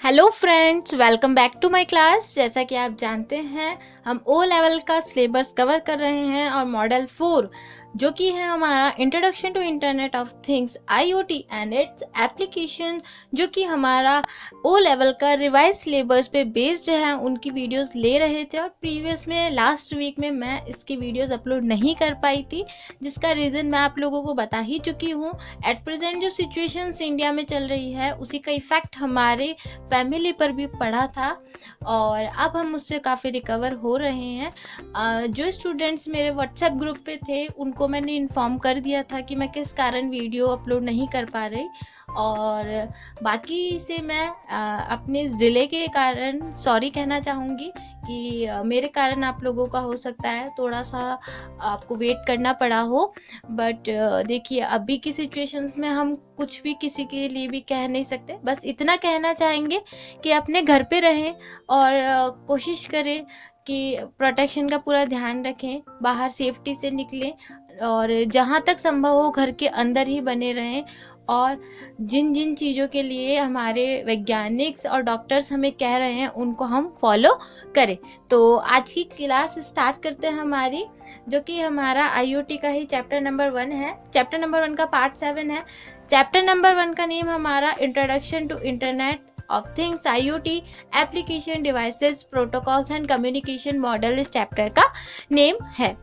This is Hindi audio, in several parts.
Hello friends, welcome back to my class. जैसा कि आप जानते हैं हम ओ लेवल का सिलेबस कवर कर रहे हैं और मॉडल 4 जो कि है हमारा introduction to internet of things IoT and its application, जो कि हमारा ओ लेवल का रिवाइज सिलेबस पे बेस्ड है, उनकी वीडियोस ले रहे थे। और प्रीवियस में लास्ट वीक में मैं इसकी वीडियोस अपलोड नहीं कर पाई थी, जिसका रीज़न मैं आप लोगों को बता ही चुकी हूँ। एट प्रेजेंट जो सिचुएशंस इंडिया में चल रही है उसी का इफ़ेक्ट हमारे फैमिली पर भी पड़ा था और अब हम उससे काफ़ी रिकवर हो रहे हैं। जो स्टूडेंट्स मेरे व्हाट्सएप ग्रुप पे थे उनको मैंने इन्फॉर्म कर दिया था कि मैं किस कारण वीडियो अपलोड नहीं कर पा रही, और बाकी से मैं अपने इस डिले के कारण सॉरी कहना चाहूँगी कि मेरे कारण आप लोगों का हो सकता है थोड़ा सा आपको वेट करना पड़ा हो। बट देखिए, अभी की सिचुएशंस में हम कुछ भी किसी के लिए भी कह नहीं सकते। बस इतना कहना चाहेंगे कि अपने घर पे रहें और कोशिश करें कि प्रोटेक्शन का पूरा ध्यान रखें, बाहर सेफ्टी से निकलें और जहाँ तक संभव हो घर के अंदर ही बने रहें। और जिन जिन चीज़ों के लिए हमारे वैज्ञानिक्स और डॉक्टर्स हमें कह रहे हैं उनको हम फॉलो करें। तो आज की क्लास स्टार्ट करते हैं हमारी, जो कि हमारा आईओटी का ही चैप्टर नंबर 1 है। चैप्टर नंबर 1 का पार्ट 7 है। चैप्टर नंबर 1 का नेम हमारा introduction to internet of things IoT application devices protocols and communication model इस चैप्टर का नेम है।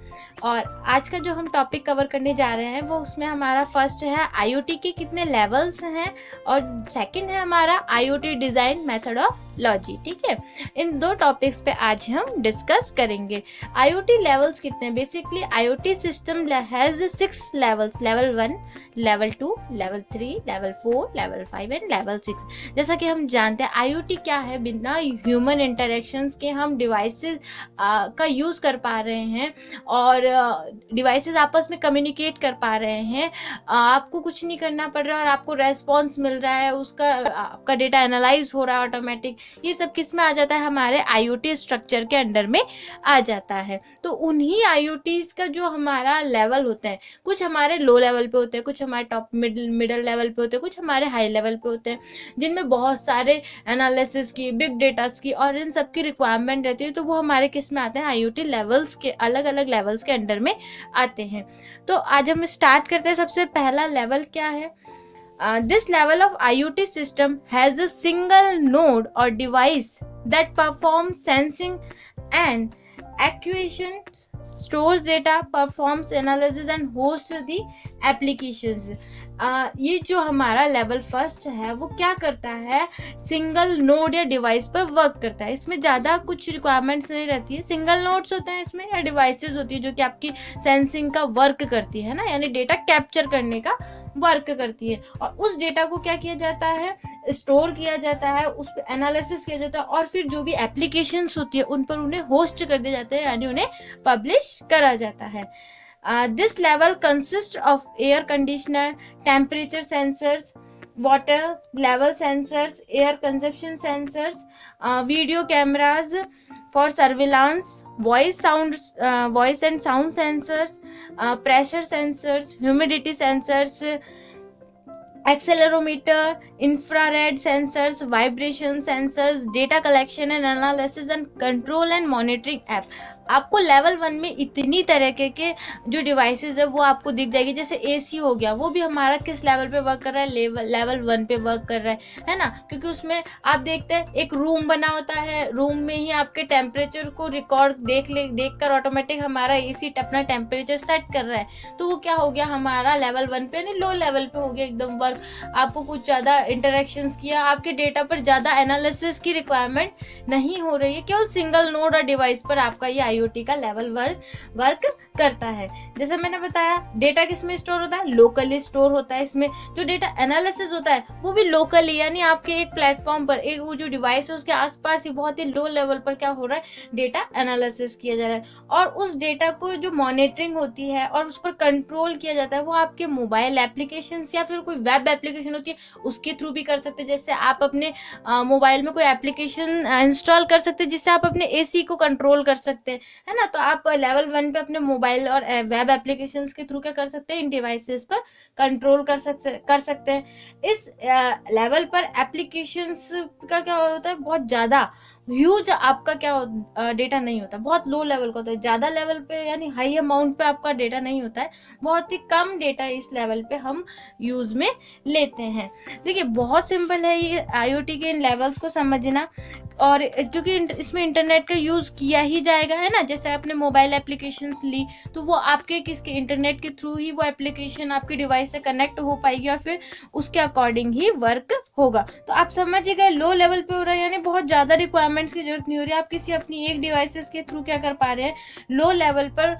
और आज का जो हम टॉपिक कवर करने जा रहे हैं वो उसमें हमारा फर्स्ट है आईओटी के कितने लेवल्स हैं और सेकंड है हमारा आईओटी डिज़ाइन मेथडोलॉजी। ठीक है, इन दो टॉपिक्स पे आज हम डिस्कस करेंगे। आईओटी लेवल्स कितने हैं? Basically IoT system has 6 levels, level 1, level 2, level 3, level 4, level 5 and level 6। जैसा कि हम जानते हैं आईओटी क्या है, बिना ह्यूमन इंटरेक्शंस के हम डिवाइसेस का यूज़ कर पा रहे हैं और डिवाइसेस आपस में कम्युनिकेट कर पा रहे हैं। आपको कुछ नहीं करना पड़ रहा और आपको रेस्पॉन्स मिल रहा है, उसका आपका डेटा एनालाइज हो रहा है ऑटोमेटिक। ये सब किस में आ जाता है? हमारे आईओटी स्ट्रक्चर के अंडर में आ जाता है। तो उन्हीं आईओटीज का जो हमारा लेवल होता है, कुछ हमारे लो लेवल पे होते हैं, कुछ हमारे टॉप मिडल लेवल पे होते हैं, कुछ हमारे हाई लेवल पे होते हैं, जिनमें बहुत सारे एनालिसिस की, बिग डेटास की और इन सब की रिक्वायरमेंट रहती है। तो वो हमारे किस में आते हैं? आईओटी लेवल्स के, अलग अलग लेवल्स के अंडर में आते हैं। तो आज हम स्टार्ट करते हैं। सबसे पहला लेवल क्या है? This level of IoT system has a single node or device that performs sensing and actuation, stores data, performs analysis and hosts the applications. ये जो हमारा लेवल फर्स्ट है वो क्या करता है? सिंगल नोड या डिवाइस पर वर्क करता है। इसमें ज़्यादा कुछ रिक्वायरमेंट्स नहीं रहती है। सिंगल नोड्स होते हैं इसमें या डिवाइसेस होती है जो कि आपकी सेंसिंग का वर्क करती है ना, यानी डेटा कैप्चर करने का वर्क करती है। और उस डेटा को क्या किया जाता है? स्टोर किया जाता है, उस पर एनालिसिस किया जाता है और फिर जो भी एप्लीकेशंस होती है उन पर उन्हें होस्ट कर दिया जाता है, यानी उन्हें पब्लिश करा जाता है। This level consists of air conditioner, temperature sensors, water level sensors, air consumption sensors, video cameras for surveillance, voice and sound sensors, pressure sensors, humidity sensors, accelerometer, infrared sensors, vibration sensors, data collection and analysis and control and monitoring app। आपको लेवल 1 में इतनी तरह के जो डिवाइसेस है वो आपको दिख जाएगी। जैसे एसी हो गया, वो भी हमारा किस लेवल पे वर्क कर रहा है? लेवल 1 पे वर्क कर रहा है ना, क्योंकि उसमें आप देखते हैं एक रूम बना होता है, रूम में ही आपके टेम्परेचर को रिकॉर्ड देख कर ऑटोमेटिक हमारा एसी अपना टेम्परेचर सेट कर रहा है। तो वो क्या हो गया? हमारा लेवल 1 पे यानी लो लेवल पे हो गया एकदम वर्क। आपको कुछ ज़्यादा इंटरेक्शंस किया, आपके डेटा पर ज़्यादा एनालिसिस की रिक्वायरमेंट नहीं हो रही है, केवल सिंगल नोड और डिवाइस पर आपका ये आईओटी का लेवल वर्क करता है। जैसे मैंने बताया, डेटा किस में स्टोर होता है? लोकली स्टोर होता है। इसमें जो डेटा एनालिसिस होता है वो भी लोकली, यानी आपके एक प्लेटफॉर्म पर, एक वो जो डिवाइस है उसके आसपास ही बहुत ही लो लेवल पर क्या हो रहा है? डेटा एनालिसिस किया जा रहा है। और उस डेटा को जो मॉनिटरिंग होती है और उस पर कंट्रोल किया जाता है वो आपके मोबाइल एप्लीकेशंस या फिर कोई वेब वेब एप्लीकेशन होती है उसके थ्रू भी कर सकते हैं। जैसे आप अपने मोबाइल में कोई एप्लीकेशन इंस्टॉल कर सकते हैं जिससे आप अपने एसी को कंट्रोल कर सकते हैं, है ना। तो आप लेवल 1 पे अपने मोबाइल और वेब एप्लीकेशंस के थ्रू क्या कर सकते हैं, इन डिवाइसेस पर कंट्रोल कर सकते हैं। इस लेवल पर एप्लीकेशंस का क्या होता है, बहुत ज़्यादा ह्यूज आपका क्या डेटा नहीं होता, बहुत लो लेवल का होता है। ज़्यादा लेवल पे यानी हाई अमाउंट पे आपका डेटा नहीं होता है, बहुत ही कम डेटा इस लेवल पे हम यूज़ में लेते हैं। देखिए बहुत सिंपल है ये IoT के इन लेवल्स को समझना, और क्योंकि इसमें इंटरनेट का यूज़ किया ही जाएगा, है ना। जैसे आपने मोबाइल एप्लीकेशंस ली तो वो आपके किसके इंटरनेट के थ्रू ही वो एप्लीकेशन आपके डिवाइस से कनेक्ट हो पाएगी और फिर उसके अकॉर्डिंग ही वर्क होगा। तो आप समझिएगा लो लेवल पे हो रहा है, यानी बहुत ज़्यादा रिक्वायरमेंट्स की जरूरत नहीं हो रही है। आप किसी अपनी एक डिवाइसेस के थ्रू क्या कर पा रहे हैं, लो लेवल पर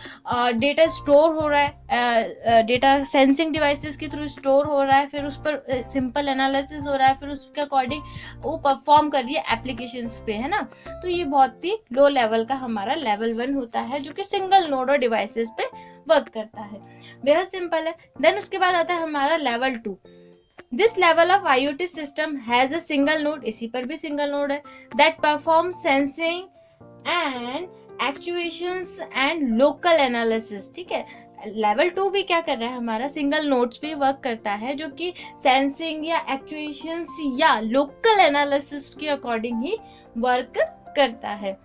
डेटा स्टोर हो रहा है, डेटा सेंसिंग डिवाइसेस के थ्रू स्टोर हो रहा है, फिर उस पर सिंपल एनालिसिस हो रहा है, फिर उसके अकॉर्डिंग वो परफॉर्म कर रही है एप्लीकेशंस पे, है ना। तो ये बहुत ही लो लेवल का हमारा लेवल 1 होता है जो कि सिंगल नोड और डिवाइसेस पे वर्क करता है, बेहद सिंपल है। देन उसके बाद आता है हमारा level 2। This level of IoT system has a single node, इसी पर भी सिंगल नोड है, that perform sensing and actuations and local analysis. ठीक है, लेवल 2 भी क्या कर रहा है, हमारा सिंगल नोड्स पे वर्क करता है जो कि सेंसिंग या एक्चुएशंस या लोकल एनालिसिस के अकॉर्डिंग ही वर्क करता है।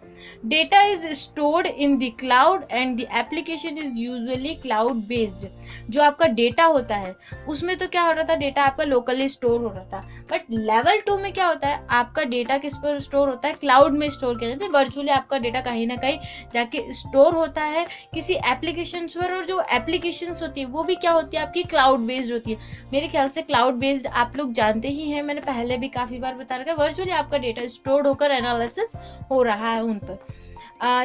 Data is stored in the cloud and the application is usually cloud based. जो आपका डेटा होता है उसमें तो क्या हो रहा था, डेटा आपका लोकली स्टोर हो रहा था, बट लेवल 2 में क्या होता है, आपका डेटा किस पर स्टोर होता है, क्लाउड में स्टोर किया जाता है। वर्चुअली आपका डेटा कहीं ना कहीं जाके स्टोर होता है किसी एप्लीकेशन पर, और जो एप्लीकेशन होती है वो भी क्या होती है, आपकी क्लाउड बेस्ड होती है। मेरे ख्याल से क्लाउड बेस्ड आप लोग जानते ही हैं, मैंने पहले भी काफ़ी बार बता रखा है। वर्चुअली आपका डेटा स्टोर होकर एनालिसिस हो रहा है उन पर।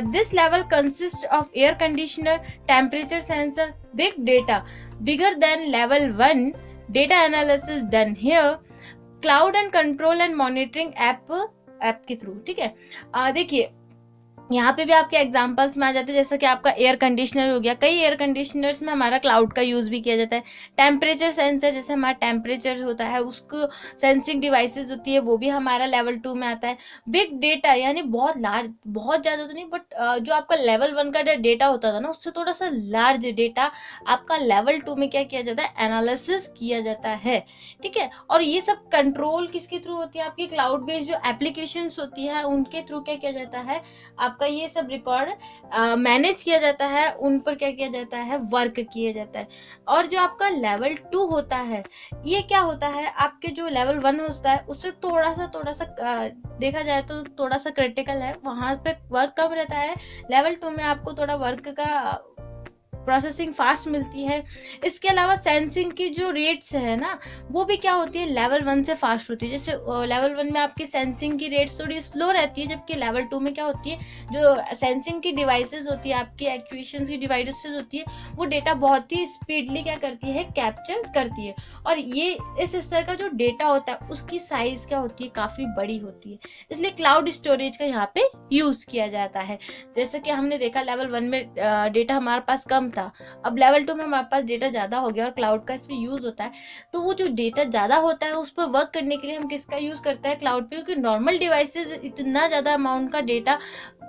This level consists of air conditioner, temperature sensor, big data, bigger than level 1. Data analysis done here, cloud and control and monitoring app के थ्रू। ठीक है, देखिए यहाँ पे भी आपके एग्जांपल्स में आ जाते हैं, जैसे कि आपका एयर कंडीशनर हो गया, कई एयर कंडीशनर्स में हमारा क्लाउड का यूज़ भी किया जाता है। टेम्परेचर सेंसर, जैसे हमारा टेम्परेचर होता है उसको सेंसिंग डिवाइसेस होती है, वो भी हमारा लेवल 2 में आता है। बिग डेटा यानी बहुत लार्ज, बहुत ज़्यादा तो नहीं, बट जो आपका लेवल 1 का डेटा होता था ना उससे थोड़ा सा लार्ज डेटा आपका लेवल 2 में क्या किया जाता है, एनालिसिस किया जाता है। ठीक है, और ये सब कंट्रोल किसके थ्रू होती है, आपकी क्लाउड बेस्ड जो एप्लीकेशंस होती है उनके थ्रू क्या किया जाता है, आपका ये सब रिकॉर्ड मैनेज किया जाता है, उन पर क्या किया जाता है, वर्क किया जाता है। और जो आपका लेवल 2 होता है ये क्या होता है, आपके जो लेवल 1 होता है उससे थोड़ा सा देखा जाए तो थोड़ा सा क्रिटिकल है, वहां पे वर्क कम रहता है। लेवल 2 में आपको थोड़ा वर्क का प्रोसेसिंग फास्ट मिलती है। इसके अलावा सेंसिंग की जो रेट्स है ना वो भी क्या होती है, लेवल 1 से फास्ट होती है। जैसे लेवल 1 में आपकी सेंसिंग की रेट्स थोड़ी स्लो रहती है, जबकि लेवल 2 में क्या होती है, जो सेंसिंग की डिवाइसेस होती है, आपकी एक्चुएशंस की डिवाइसेस होती है, वो डेटा बहुत ही स्पीडली क्या करती है, कैप्चर करती है। और ये इस स्तर का जो डेटा होता है उसकी साइज क्या होती है, काफ़ी बड़ी होती है, इसलिए क्लाउड स्टोरेज का यहाँ पे यूज़ किया जाता है। जैसे कि हमने देखा लेवल 1 में डेटा हमारे पास कम था, अब लेवल 2 में हमारे पास डेटा ज़्यादा हो गया और क्लाउड का इसमें यूज़ होता है। तो वो जो डेटा ज़्यादा होता है उस पर वर्क करने के लिए हम किसका यूज़ करते हैं, क्लाउड पे, क्योंकि नॉर्मल डिवाइसेस इतना ज़्यादा अमाउंट का डेटा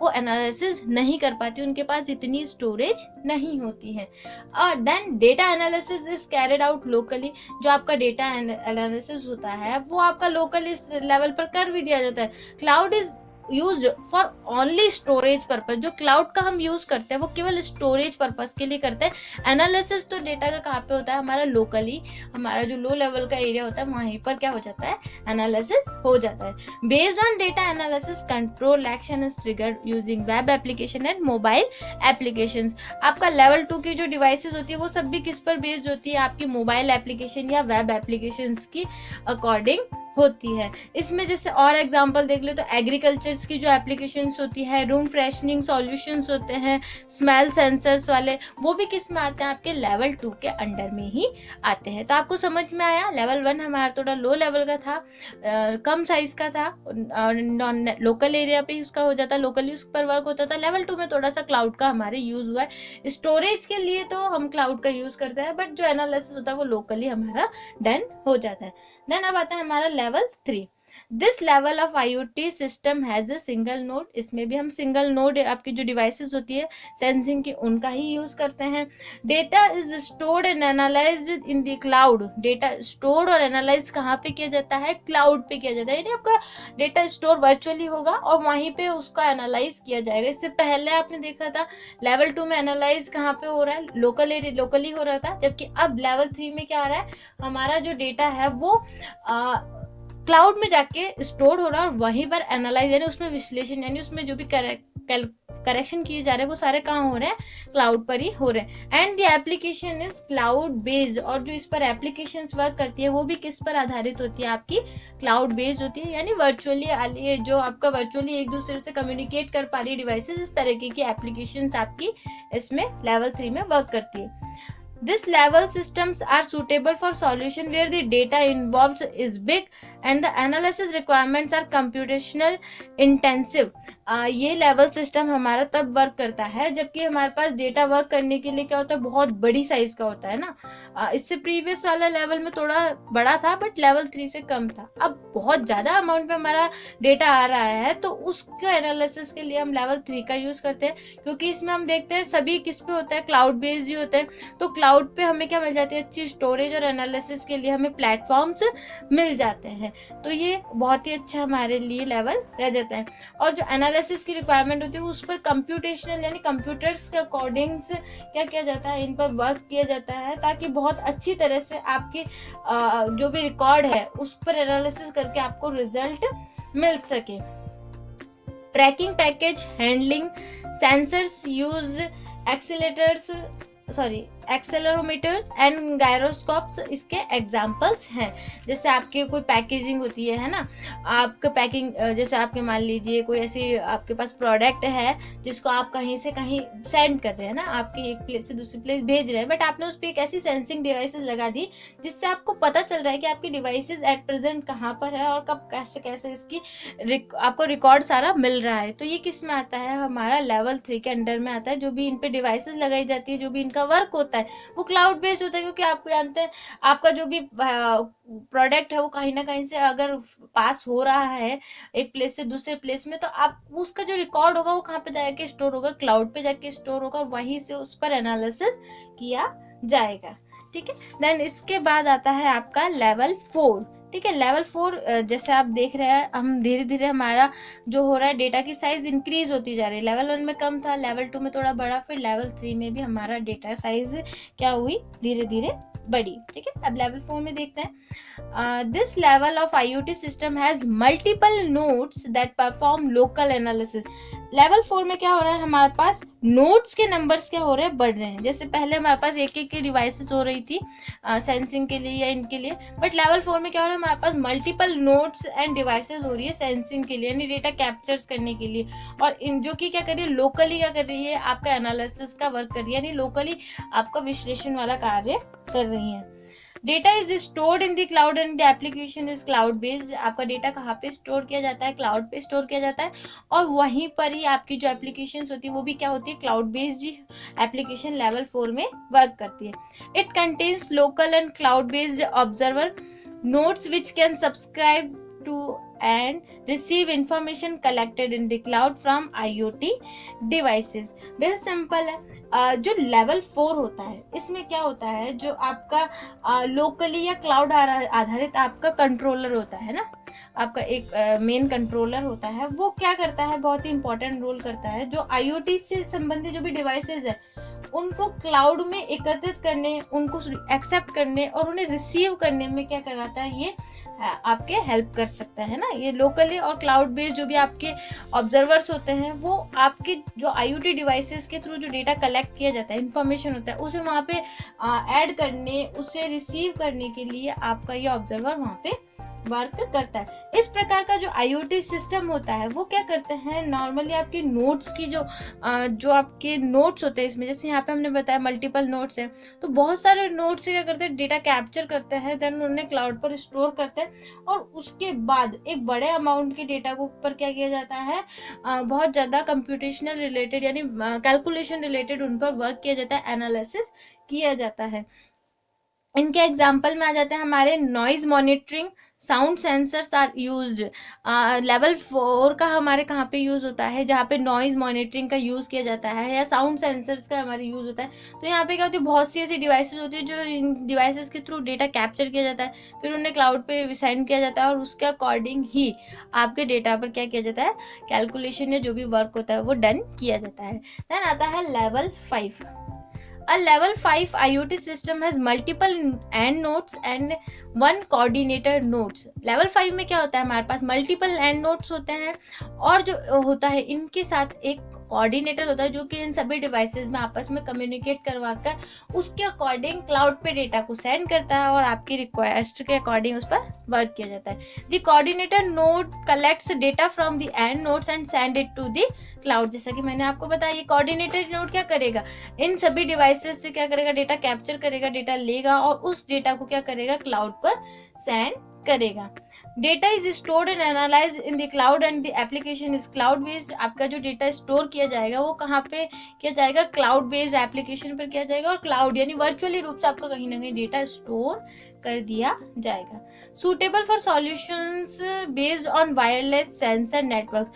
को एनालिसिस नहीं कर पाती, उनके पास इतनी स्टोरेज नहीं होती है। और then data analysis is carried out locally. जो आपका डेटा एनालिसिस होता है वो आपका लोकल इस लेवल पर कर भी दिया जाता है। Cloud is used for only storage purpose. जो क्लाउड का हम यूज करते हैं वो केवल स्टोरेज पर्पज के लिए करते हैं। एनालिसिस तो डेटा का कहाँ पे होता है, हमारा लोकली, हमारा जो लो लेवल का एरिया होता है वहीं पर क्या हो जाता है, एनालिसिस हो जाता है। Based on data analysis control action is triggered using web application and mobile applications. आपका लेवल 2 की जो डिवाइसेस होती है वो सब भी किस पर बेस्ड होती है, आपकी मोबाइल एप्लीकेशन या वेब एप्लीकेशंस की अकॉर्डिंग होती है। इसमें जैसे और एग्जांपल देख लो तो एग्रीकल्चर्स की जो एप्लीकेशंस होती है, रूम फ्रेशनिंग सॉल्यूशंस होते हैं, स्मेल सेंसर्स वाले, वो भी किस में आते हैं, आपके लेवल 2 के अंडर में ही आते हैं। तो आपको समझ में आया, लेवल 1 हमारा थोड़ा लो लेवल का था, कम साइज का था, नॉन लोकल एरिया पे उसका हो जाता, लोकली उस पर वर्क होता था। लेवल 2 में थोड़ा सा क्लाउड का हमारे यूज हुआ है। स्टोरेज के लिए तो हम क्लाउड का यूज करते हैं, बट जो एनालिसिस होता है वो लोकली हमारा डन हो जाता है। देन अब आता है हमारा level 3। This level of IoT system has a single node. इसमें भी हम सिंगल नोड आपकी जो डिवाइसेस होती है सेंसिंग की, उनका ही यूज करते हैं। Data is stored and analysed in the cloud. Data store और एनालाइज कहाँ पे किया जाता है, क्लाउड पे किया जाता है। यानी आपका डेटा स्टोर वर्चुअली होगा और वहीं पे उसका एनालाइज किया जाएगा। इससे पहले आपने देखा था लेवल 2 में एनालाइज कहाँ पे हो रहा है, लोकली हो रहा था, जबकि अब लेवल 3 में क्या आ रहा है, हमारा जो डेटा है वो क्लाउड में जाके स्टोर हो रहा है और वहीं पर एनालाइज यानी उसमें विश्लेषण यानी उसमें जो भी करेक्शन किए जा रहे हैं वो सारे कहाँ हो रहे हैं, क्लाउड पर ही हो रहे हैं। And the application is cloud based. और जो इस पर एप्लीकेशन वर्क करती है वो भी किस पर आधारित होती है, आपकी क्लाउड बेस्ड होती है। यानी वर्चुअली जो आपका वर्चुअली एक दूसरे से कम्युनिकेट कर पा रही डिवाइसेस, इस तरीके की एप्लीकेशन आपकी इसमें लेवल 3 में वर्क करती है। This level systems are suitable for solution where the data involved is big and the analysis requirements are computational intensive. ये लेवल सिस्टम हमारा तब वर्क करता है जबकि हमारे पास डेटा वर्क करने के लिए क्या होता है, बहुत बड़ी साइज का होता है ना। इससे प्रीवियस वाला लेवल में थोड़ा बड़ा था बट लेवल 3 से कम था। अब बहुत ज्यादा अमाउंट में हमारा डेटा आ रहा है तो उसका एनालिसिस के लिए हम लेवल 3 का यूज करते हैं, क्योंकि इसमें हम देखते हैं सभी किस पे होता है, क्लाउड बेस्ड ही होते हैं। तो क्लाउड पे हमें क्या मिल जाती है, अच्छी स्टोरेज और एनालिसिस के लिए हमें प्लेटफॉर्म्स मिल जाते हैं। तो ये बहुत ही अच्छा हमारे लिए लेवल रह जाता है। और जो एनालिसिस की रिक्वायरमेंट होती है उस पर कंप्यूटेशनल यानी कंप्यूटर्स के अकॉर्डिंग क्या किया जाता है, इन पर वर्क किया जाता है ताकि बहुत अच्छी तरह से आपकी जो भी रिकॉर्ड है उस पर एनालिसिस करके आपको रिजल्ट मिल सके। Tracking package handling sensors use accelerometers and gyroscopes इसके एग्जांपल्स हैं। जैसे आपके कोई पैकेजिंग होती है ना, आपका पैकिंग जैसे आपके मान लीजिए कोई ऐसी आपके पास प्रोडक्ट है जिसको आप कहीं से कहीं सेंड कर रहे हैं ना, आपके एक प्लेस से दूसरी प्लेस भेज रहे हैं, बट आपने उस पर एक ऐसी सेंसिंग डिवाइसेस लगा दी जिससे आपको पता चल रहा है कि आपकी डिवाइसेस एट प्रेजेंट कहाँ पर है और कब कैसे कैसे इसकी आपको रिकॉर्ड सारा मिल रहा है। तो ये किस में आता है, हमारा लेवल 3 के अंडर में आता है। जो भी इन पे डिवाइसेस लगाई जाती है, जो भी इनका वर्क होता है वो क्लाउड बेस्ड होता है, क्योंकि आप जानते हैं आपका जो भी प्रोडक्ट है वो कहीं ना कहीं से अगर पास हो रहा है एक प्लेस से दूसरे प्लेस में, तो आप उसका जो रिकॉर्ड होगा वो कहाँ पे जाके स्टोर होगा, क्लाउड पे जाके स्टोर होगा और वहीं से उस पर एनालिसिस किया जाएगा। ठीक है, देन इसके बाद आता है आपका लेवल 4। ठीक है, लेवल 4 जैसे आप देख रहे हैं हम धीरे धीरे हमारा जो हो रहा है डेटा की साइज इंक्रीज होती जा रही है। लेवल 1 में कम था, लेवल 2 में थोड़ा बड़ा, फिर लेवल 3 में भी हमारा डेटा साइज क्या हुई, धीरे धीरे बड़ी। ठीक है, अब लेवल 4 में देखते हैं। This level of IoT system has multiple nodes that perform local analysis. Level 4 में क्या हो रहा है, हमारे पास नोड्स के नंबर्स क्या हो रहे हैं, बढ़ रहे हैं। जैसे पहले हमारे पास एक एक की डिवाइसेस हो रही थी सेंसिंग के लिए या इनके लिए, बट लेवल 4 में क्या हो रहा है, हमारे पास मल्टीपल नोड्स एंड डिवाइसेस हो रही है सेंसिंग के लिए यानी डेटा कैप्चर्स करने के लिए, और जो कि क्या कर रही है, लोकली क्या कर रही है, आपका एनालिसिस का वर्क कर रही है यानी लोकली आपका विश्लेषण वाला कार्य कर रही है। Data is stored in the cloud and the application is cloud based. आपका डेटा कहाँ पे स्टोर किया जाता है, क्लाउड पे स्टोर किया जाता है और वहीं पर ही आपकी जो एप्लीकेशन होती है वो भी क्या होती है, क्लाउड बेस्ड एप्लीकेशन लेवल 4 में वर्क करती है। It contains local and cloud based observer nodes which can subscribe to and receive information collected in the cloud from IoT devices। बहुत सिंपल है। जो लेवल 4 होता है इसमें क्या होता है, जो आपका लोकली या क्लाउड आधारित आपका कंट्रोलर होता है ना, आपका एक मेन कंट्रोलर होता है, वो क्या करता है, बहुत ही इंपॉर्टेंट रोल करता है। जो IoT से संबंधित जो भी डिवाइसेस है उनको क्लाउड में एकत्रित करने, उनको एक्सेप्ट करने और उन्हें रिसीव करने में क्या कराता है, ये आपके हेल्प कर सकता है ना। ये लोकली और क्लाउड बेस्ड जो भी आपके ऑब्जर्वर्स होते हैं वो आपके जो IoT डिवाइसेस के थ्रू जो डेटा कलेक्ट किया जाता है, इंफॉर्मेशन होता है, उसे वहाँ पे ऐड करने, उसे रिसीव करने के लिए आपका ये ऑब्जर्वर वहाँ पे वर्क करता है। इस प्रकार का जो IoT सिस्टम होता है वो क्या करते हैं, नॉर्मली आपके नोट्स की जो आपके नोट्स होते हैं इसमें, जैसे यहाँ पे हमने बताया मल्टीपल नोट्स हैं, तो बहुत सारे नोट्स से क्या करते हैं, डेटा कैप्चर करते हैं, देन उन्हें क्लाउड पर स्टोर करते हैं और उसके बाद एक बड़े अमाउंट के डेटा को ऊपर क्या किया जाता है, बहुत ज़्यादा कंप्यूटेशनल रिलेटेड यानी कैलकुलेशन रिलेटेड उन पर वर्क किया जाता है, एनालिसिस किया जाता है। इनके एग्जाम्पल में आ जाते हैं हमारे noise monitoring, sound sensors are used. Level 4 का हमारे कहाँ पे यूज़ होता है, जहाँ पे नॉइज मॉनिटरिंग का यूज़ किया जाता है या साउंड सेंसर्स का हमारे यूज़ होता है। तो यहाँ पे क्या होती है, बहुत सी ऐसी डिवाइसेस होती है जो इन डिवाइसेस के थ्रू डेटा कैप्चर किया जाता है, फिर उन्हें क्लाउड पे सेंड किया जाता है और उसके अकॉर्डिंग ही आपके डेटा पर क्या किया जाता है, कैलकुलेशन या जो भी वर्क होता है वो डन किया जाता है। देन आता है level 5। A level 5 IoT system has multiple end nodes and one coordinator nodes। level 5 में क्या होता है, हमारे पास multiple end nodes होते हैं और जो होता है इनके साथ एक कोऑर्डिनेटर होता है जो कि इन सभी डिवाइसेस में आपस में कम्युनिकेट करवाकर उसके अकॉर्डिंग क्लाउड पे डेटा को सेंड करता है और आपकी रिक्वेस्ट के अकॉर्डिंग उस पर वर्क किया जाता है। The coordinator node collects data from the end nodes and send it to the cloud. जैसा कि मैंने आपको बताया, ये कोऑर्डिनेटर नोड क्या करेगा, इन सभी डिवाइसेस से क्या करेगा, डेटा कैप्चर करेगा, डेटा लेगा और उस डेटा को क्या करेगा, क्लाउड पर सेंड करेगा। Data is stored and analyse in the cloud and the application is cloud based. आपका जो डेटा स्टोर किया जाएगा वो कहाँ पे किया जाएगा, क्लाउड बेस्ड एप्लीकेशन पर किया जाएगा और क्लाउड यानी वर्चुअली रूप से आपका कहीं ना कहीं डेटा स्टोर कर दिया जाएगा। Suitable for solutions based on wireless sensor network.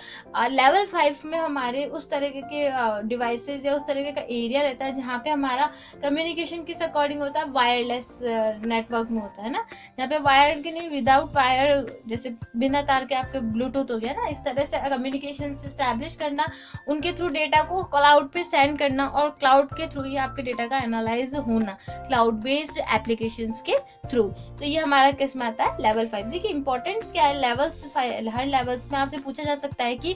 Level 5 में हमारे उस तरीके के डिवाइसेस या उस तरीके का एरिया रहता है जहाँ पे हमारा कम्युनिकेशन किस अकॉर्डिंग होता है, वायरलेस नेटवर्क में होता है ना, जहाँ पे वायर के नहीं, विदाउट वायर, जैसे बिना तार के आपके ब्लूटूथ हो गया ना, इस तरह से कम्युनिकेशन स्टैब्लिश करना, उनके थ्रू डेटा को क्लाउड पे सेंड करना और क्लाउड के थ्रू ही आपके डेटा का एनालाइज होना क्लाउड बेस्ड एप्लीकेशंस के थ्रू। तो ये हमारा किस में आता है, लेवल 5। देखिए इंपॉर्टेंस क्या है, लेवल्स हर लेवल्स में आपसे पूछा जा सकता है कि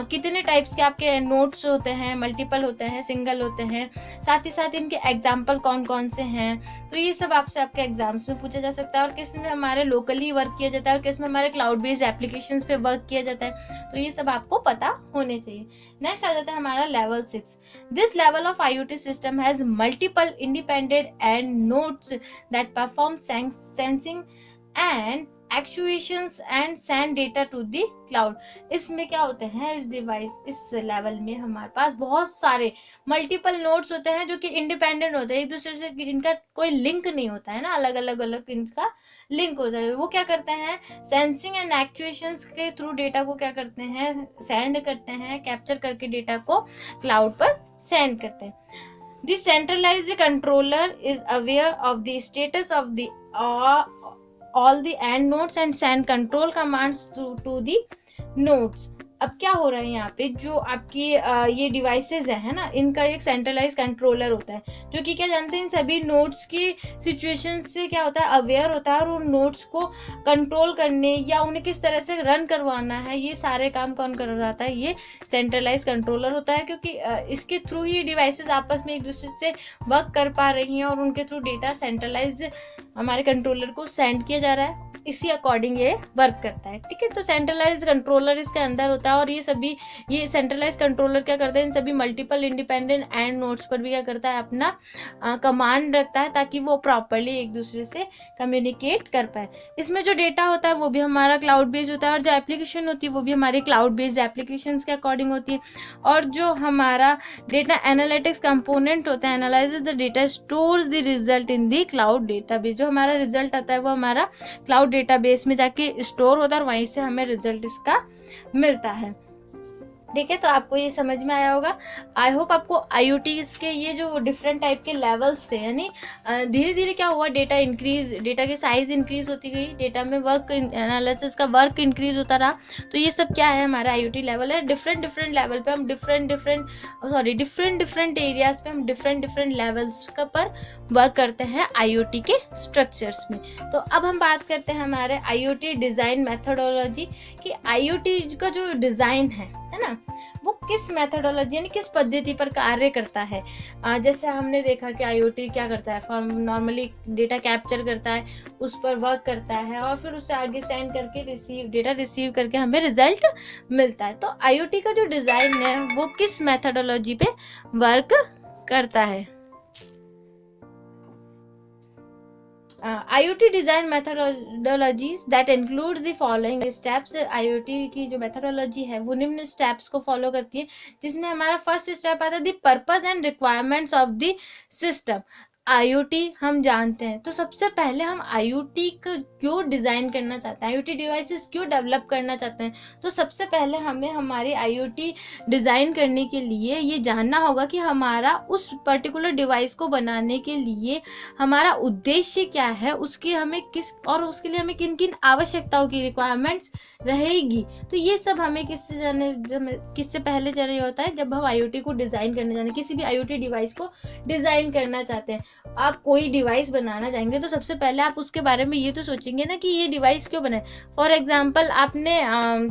कितने टाइप्स के आपके नोट्स होते हैं, मल्टीपल होते हैं, सिंगल होते हैं, साथ ही साथ इनके एग्जाम्पल कौन कौन से हैं। तो ये सब आपसे आपके एग्जाम्स में पूछा जा सकता है और किस में हमारे लोकली वर्क किया जाता है और किस में हमारे क्लाउड बेस्ड एप्लीकेशंस पे वर्क किया जाता है। तो ये सब आपको पता होने चाहिए। नेक्स्ट आ जाता है हमारा level 6। This level of IoT system has multiple independent end nodes that perform sensing and actuations and send data to the cloud. इसमें क्या होते हैं, इस लेवल में हमारे पास बहुत सारे मल्टीपल नोड्स होते हैं जो कि इंडिपेंडेंट होते हैं, एक दूसरे से इनका कोई लिंक नहीं होता है ना, अलग अलग इनका लिंक होता है। वो क्या करते हैं, सेंसिंग एंड एक्चुएशंस के थ्रू डेटा को क्या करते हैं, सेंड करते हैं, कैप्चर करके डेटा को क्लाउड पर सेंड करते हैं। The centralized controller is aware of the status of the all the end nodes and send control commands to the nodes। अब क्या हो रहा है यहाँ पे, जो आपकी ये डिवाइसेस है ना, इनका एक सेंट्रलाइज कंट्रोलर होता है जो कि क्या जानते हैं, इन सभी नोड्स की सिचुएशन से क्या होता है, अवेयर होता है और उन नोड्स को कंट्रोल करने या उन्हें किस तरह से रन करवाना है, ये सारे काम कौन करवाता है, ये सेंट्रलाइज कंट्रोलर होता है। क्योंकि इसके थ्रू ही डिवाइसेस आपस में एक दूसरे से वर्क कर पा रही हैं और उनके थ्रू डेटा सेंट्रलाइज हमारे कंट्रोलर को सेंड किया जा रहा है, इसी अकॉर्डिंग ये वर्क करता है। ठीक है, तो सेंट्रलाइज कंट्रोलर इसके अंदर होता है और ये सेंट्रलाइज कंट्रोलर क्या करता है, इन सभी मल्टीपल इंडिपेंडेंट एंड नोड्स पर भी क्या करता है, अपना कमांड रखता है ताकि वो प्रॉपर्ली एक दूसरे से कम्युनिकेट कर पाए। इसमें जो डेटा होता है वो भी हमारा क्लाउड बेस्ड होता है और जो एप्लीकेशन होती है वो भी हमारी क्लाउड बेस्ड एप्लीकेशंस के अकॉर्डिंग होती है। और जो हमारा डेटा एनालिटिक्स कंपोनेंट होता है, analyses the data, stores the result in the cloud database. जो हमारा रिजल्ट आता है वो हमारा क्लाउड डेटाबेस में जाके स्टोर होता है और वहीं से हमें रिजल्ट इसका मिलता है। ठीक है, तो आपको ये समझ में आया होगा। आई होप आपको IoTs के ये जो डिफरेंट टाइप के लेवल्स थे, यानी धीरे धीरे क्या हुआ, डेटा की साइज इंक्रीज होती गई, डेटा में वर्क एनालिसिस का वर्क इंक्रीज होता रहा। तो ये सब क्या है, हमारा IoT लेवल है। डिफरेंट लेवल पे हम डिफरेंट एरियाज पे हम डिफरेंट लेवल्स पर वर्क करते हैं IoT के स्ट्रक्चर्स में। तो अब हम बात करते हैं हमारे IoT डिज़ाइन मेथोडोलॉजी कि IoT का जो डिज़ाइन है ना, वो किस मेथोडोलॉजी यानी किस पद्धति पर कार्य करता है। जैसे हमने देखा कि IoT क्या करता है, नॉर्मली डेटा कैप्चर करता है, उस पर वर्क करता है और फिर उससे आगे सेंड करके डेटा रिसीव करके हमें रिजल्ट मिलता है। तो IoT का जो डिज़ाइन है वो किस मेथोडोलॉजी पे वर्क करता है। IoT design methodologies that include the following steps. IoT की जो मेथोडोलॉजी है वो निम्न स्टेप्स को फॉलो करती है, जिसमें हमारा फर्स्ट स्टेप आता है the purpose and requirements of the system. IoT हम जानते हैं, तो सबसे पहले हम IoT को क्यों डिज़ाइन करना चाहते हैं, IoT डिवाइसेस क्यों डेवलप करना चाहते हैं। तो सबसे पहले हमें हमारी IoT डिज़ाइन करने के लिए ये जानना होगा कि हमारा उस पर्टिकुलर डिवाइस को बनाने के लिए हमारा उद्देश्य क्या है, उसके लिए हमें किन किन आवश्यकताओं की रिक्वायरमेंट्स रहेगी। तो ये सब हमें किससे पहले जाना होता है, जब हम IoT को डिज़ाइन करने जाने, किसी भी IoT डिवाइस को डिज़ाइन करना चाहते हैं। आप कोई डिवाइस बनाना चाहेंगे तो सबसे पहले आप उसके बारे में ये तो सोचेंगे ना कि ये डिवाइस क्यों बनाए। फॉर एग्जांपल आपने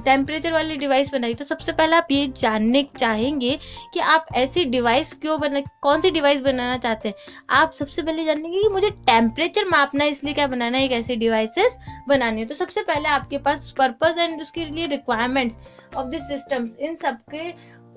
टेम्परेचर वाली डिवाइस बनाई, तो सबसे पहले आप ये जानने चाहेंगे कि आप ऐसी डिवाइस कौन सी डिवाइस बनाना चाहते हैं। आप सबसे पहले जानेंगे कि मुझे टेम्परेचर मापना है, इसलिए क्या बनाना है, एक ऐसी डिवाइसेस बनानी है। तो सबसे पहले आपके पास पर्पस एंड उसके लिए रिक्वायरमेंट्स ऑफ दिस सिस्टम्स, इन सबके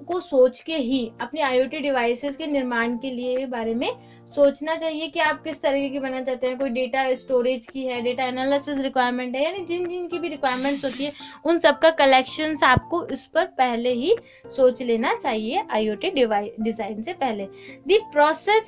को सोच के ही अपनी IoT डिवाइसेस के निर्माण के लिए बारे में सोचना चाहिए कि आप किस तरीके की बनाना चाहते हैं। कोई डेटा स्टोरेज की है, डेटा एनालिसिस रिक्वायरमेंट है, यानी जिन की भी रिक्वायरमेंट्स होती है उन सब का कलेक्शंस आपको इस पर पहले ही सोच लेना चाहिए IoT डिज़ाइन से पहले। द प्रोसेस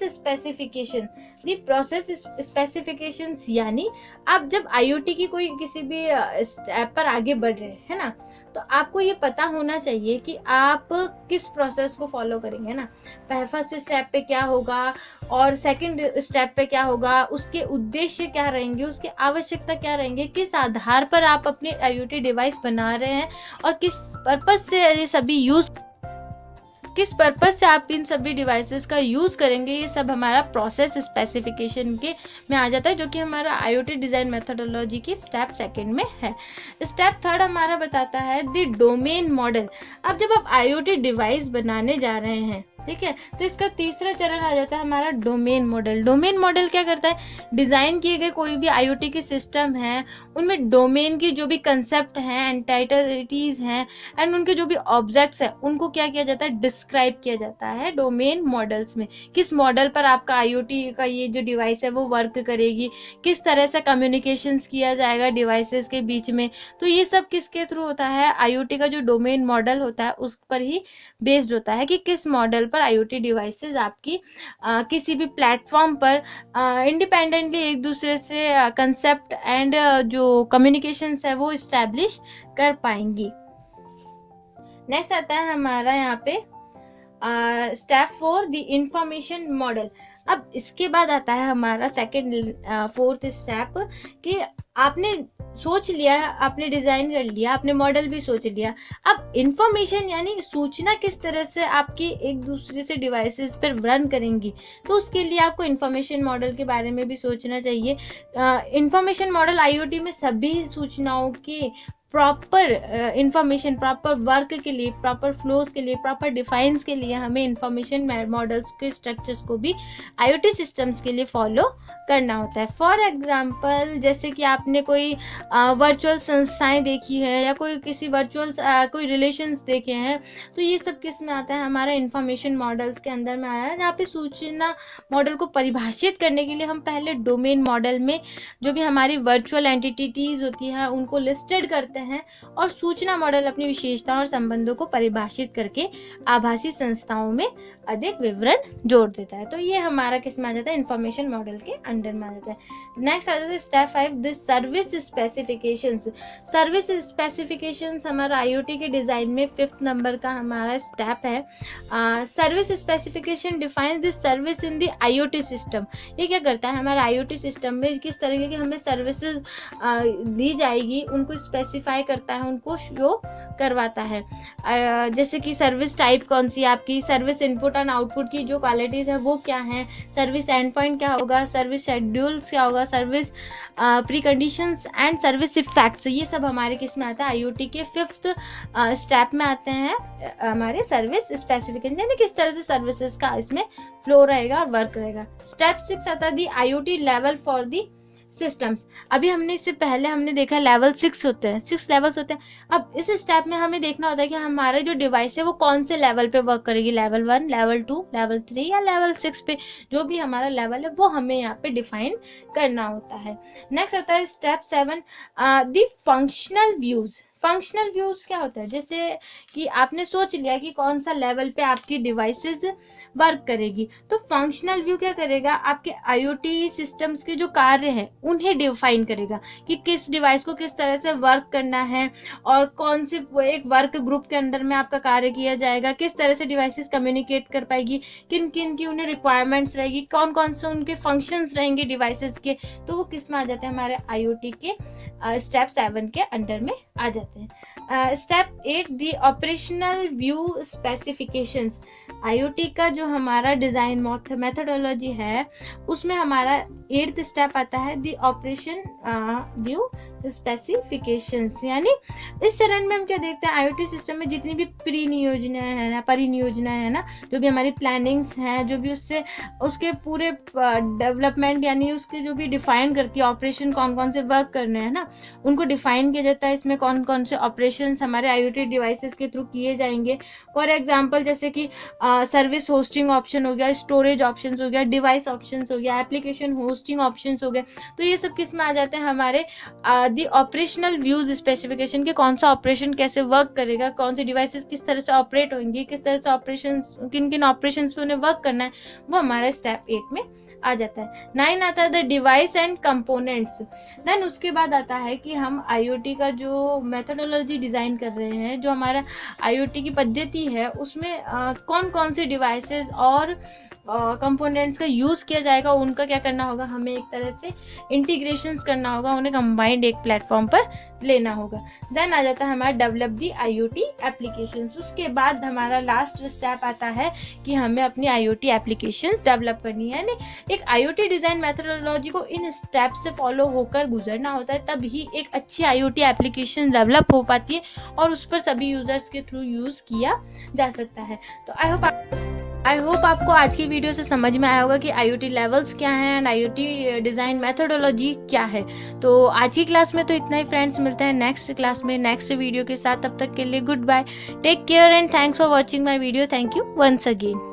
स्पेसिफिकेशंस यानी आप जब IoT की किसी भी ऐप पर आगे बढ़ रहे हैं ना, तो आपको ये पता होना चाहिए कि आप किस प्रोसेस को फॉलो करेंगे ना। फर्स्ट स्टेप पे क्या होगा और सेकंड स्टेप पे क्या होगा, उसके उद्देश्य क्या रहेंगे, उसकी आवश्यकता क्या रहेंगे, किस आधार पर आप अपने IoT डिवाइस बना रहे हैं और किस पर्पस से आप इन सभी डिवाइसेस का यूज़ करेंगे। ये सब हमारा प्रोसेस स्पेसिफिकेशन के में आ जाता है, जो कि हमारा IoT डिज़ाइन मेथोडोलॉजी की स्टेप सेकंड में है। स्टेप थर्ड हमारा बताता है द डोमेन मॉडल। अब जब आप IoT डिवाइस बनाने जा रहे हैं, ठीक है, तो इसका तीसरा चरण आ जाता है हमारा डोमेन मॉडल। डोमेन मॉडल क्या करता है, डिज़ाइन किए गए कोई भी IoT के सिस्टम हैं उनमें डोमेन की जो भी कंसेप्ट हैं, एंटाइटिलिटीज़ हैं एंड उनके जो भी ऑब्जेक्ट्स हैं उनको क्या किया जाता है, डिस्क्राइब किया जाता है डोमेन मॉडल्स में। किस मॉडल पर आपका IoT का ये जो डिवाइस है वो वर्क करेगी, किस तरह से कम्युनिकेशंस किया जाएगा डिवाइसेस के बीच में। तो ये सब किसके थ्रू होता है, IoT का जो डोमेन मॉडल होता है उस पर ही बेस्ड होता है कि किस मॉडल पर IoT डिवाइसेस आपकी किसी भी प्लेटफॉर्म पर इंडिपेंडेंटली एक दूसरे से कंसेप्ट एंड जो कम्युनिकेशंस है वो इस्टेब्लिश कर पाएंगी। नेक्स्ट आता है हमारा यहाँ पे स्टेप 4 द इंफॉर्मेशन मॉडल। अब इसके बाद आता है हमारा फोर्थ स्टेप कि आपने सोच लिया, आपने डिज़ाइन कर लिया, आपने मॉडल भी सोच लिया। अब इंफॉर्मेशन यानी सूचना किस तरह से आपकी एक दूसरे से डिवाइसेस पर रन करेंगी, तो उसके लिए आपको इंफॉर्मेशन मॉडल के बारे में भी सोचना चाहिए। इंफॉर्मेशन मॉडल IoT में सभी सूचनाओं की प्रॉपर इंफॉर्मेशन, प्रॉपर वर्क के लिए, प्रॉपर फ्लोज के लिए, प्रॉपर डिफाइंस के लिए हमें इंफॉर्मेशन मॉडल्स के स्ट्रक्चर्स को भी IoT सिस्टम्स के लिए फॉलो करना होता है। फॉर एग्जांपल जैसे कि आपने कोई वर्चुअल संस्थाएं देखी है या किसी वर्चुअल कोई रिलेशंस देखे हैं, तो ये सब किस में आता है, हमारा इंफॉर्मेशन मॉडल्स के अंदर में आया है। जहाँ पे सूचना मॉडल को परिभाषित करने के लिए हम पहले डोमेन मॉडल में जो भी हमारी वर्चुअल एंटिटीज़ होती हैं उनको लिस्टेड करते हैं और सूचना मॉडल अपनी विशेषताओं और संबंधों को परिभाषित करके आभासी संस्थाओं में अधिक विवरण जोड़ देता है। तो ये हमारा किस में आ जाता है, इंफॉर्मेशन मॉडल के अंडर में आ जाता है। नेक्स्ट आ जाता है step 5 the service specifications. Service specifications हमारा IoT के डिज़ाइन में 5th नंबर का हमारा स्टेप है। Service specification defines the service in the IoT system. ये क्या करता है, हमारे IoT सिस्टम में किस तरीके की हमें सर्विसेज दी जाएगी उनको स्पेसिफाई स्पेसिफाई करता है, उनको शो करवाता है। जैसे कि सर्विस टाइप कौन सी है आपकी, सर्विस इनपुट एंड आउटपुट की जो क्वालिटीज़ है वो क्या है, सर्विस एंड पॉइंट क्या होगा, सर्विस शेड्यूल्स क्या होगा, service pre conditions and service effects, ये सब हमारे किस में आता है, IoT के 5th स्टेप में आते हैं हमारे सर्विस स्पेसिफिकेशन, यानी किस तरह से सर्विसेज का इसमें फ्लो रहेगा और वर्क रहेगा। स्टेप 6 आता है दी IoT level for the systems. अभी हमने इससे पहले हमने देखा लेवल 6 होते हैं, 6 लेवल्स होते हैं। अब इस स्टेप में हमें देखना होता है कि हमारा जो डिवाइस है वो कौन से लेवल पे वर्क करेगी, लेवल 1, लेवल 2, लेवल 3 या लेवल 6 पे, जो भी हमारा लेवल है वो हमें यहाँ पे डिफाइन करना होता है। नेक्स्ट आता है स्टेप 7 दी फंक्शनल व्यूज। फंक्शनल व्यूज क्या होता है, जैसे कि आपने सोच लिया कि कौन सा लेवल पे आपकी डिवाइसेस वर्क करेगी, तो फंक्शनल व्यू क्या करेगा, आपके IoT सिस्टम्स के जो कार्य हैं उन्हें डिफाइन करेगा कि किस डिवाइस को किस तरह से वर्क करना है और कौन से एक वर्क ग्रुप के अंदर में आपका कार्य किया जाएगा, किस तरह से डिवाइसेस कम्युनिकेट कर पाएगी, किन किन की उन्हें रिक्वायरमेंट्स रहेगी, कौन कौन से उनके फंक्शंस रहेंगे डिवाइसेस के, तो वो किस में आ जाते हैं, हमारे IoT के स्टेप 7 के अंडर में आ जाते हैं। स्टेप 8 दी ऑपरेशनल व्यू स्पेसिफिकेशंस। IoT का जो हमारा डिज़ाइन मेथोडोलॉजी है उसमें हमारा 8th स्टेप आता है दी ऑपरेशन व्यू स्पेसिफिकेशंस। यानी इस चरण में हम क्या देखते हैं, IoT सिस्टम में जितनी भी परिनियोजनाएं है ना, जो भी हमारी प्लानिंग्स हैं, जो भी उसके पूरे डेवलपमेंट यानी उसके जो भी डिफाइन करती है ऑपरेशन, कौन कौन से वर्क करने हैं ना, उनको डिफाइन किया जाता है। इसमें कौन कौन से ऑपरेशंस हमारे IoT डिवाइसेस के थ्रू किए जाएंगे। फॉर एग्जांपल जैसे कि सर्विस होस्टिंग ऑप्शन हो गया, स्टोरेज ऑप्शन हो गया, डिवाइस ऑप्शन हो गया, एप्लीकेशन होस्टिंग ऑप्शन हो गया, तो ये सब किस में आ जाते हैं, हमारे दी ऑपरेशनल व्यूज स्पेसिफिकेशन के कौन सा ऑपरेशन कैसे वर्क करेगा, कौन से डिवाइसेस किस तरह से ऑपरेट होंगी, किस तरह से ऑपरेशन किन किन ऑपरेशंस पे उन्हें वर्क करना है, वो हमारा स्टेप 8 में आ जाता है। 9 आता है the device and components. Then उसके बाद आता है कि हम IoT का जो मेथोडोलॉजी डिज़ाइन कर रहे हैं, जो हमारा IoT की पद्धति है उसमें कौन कौन से डिवाइसेस और कंपोनेंट्स का यूज़ किया जाएगा, उनका क्या करना होगा, हमें एक तरह से इंटीग्रेशंस करना होगा, उन्हें कंबाइंड एक प्लेटफॉर्म पर लेना होगा। देन आ जाता है हमारा डेवलप दी IoT एप्लीकेशंस। उसके बाद हमारा लास्ट स्टेप आता है कि हमें अपनी IoT एप्लीकेशंस डेवलप करनी है, यानी एक IoT डिज़ाइन मेथोडोलॉजी को इन स्टेप से फॉलो होकर गुजरना होता है, तब ही एक अच्छी IoT एप्लीकेशन डेवलप हो पाती है और उस पर सभी यूजर्स के थ्रू यूज़ किया जा सकता है। तो आई होप आपको आज की वीडियो से समझ में आया होगा कि IoT लेवल्स क्या हैं एंड IoT डिज़ाइन मेथोडोलॉजी क्या है। तो आज की क्लास में तो इतना ही फ्रेंड्स, मिलते हैं नेक्स्ट क्लास में नेक्स्ट वीडियो के साथ। तब तक के लिए good bye, take care and thanks for watching my video. Thank you once again.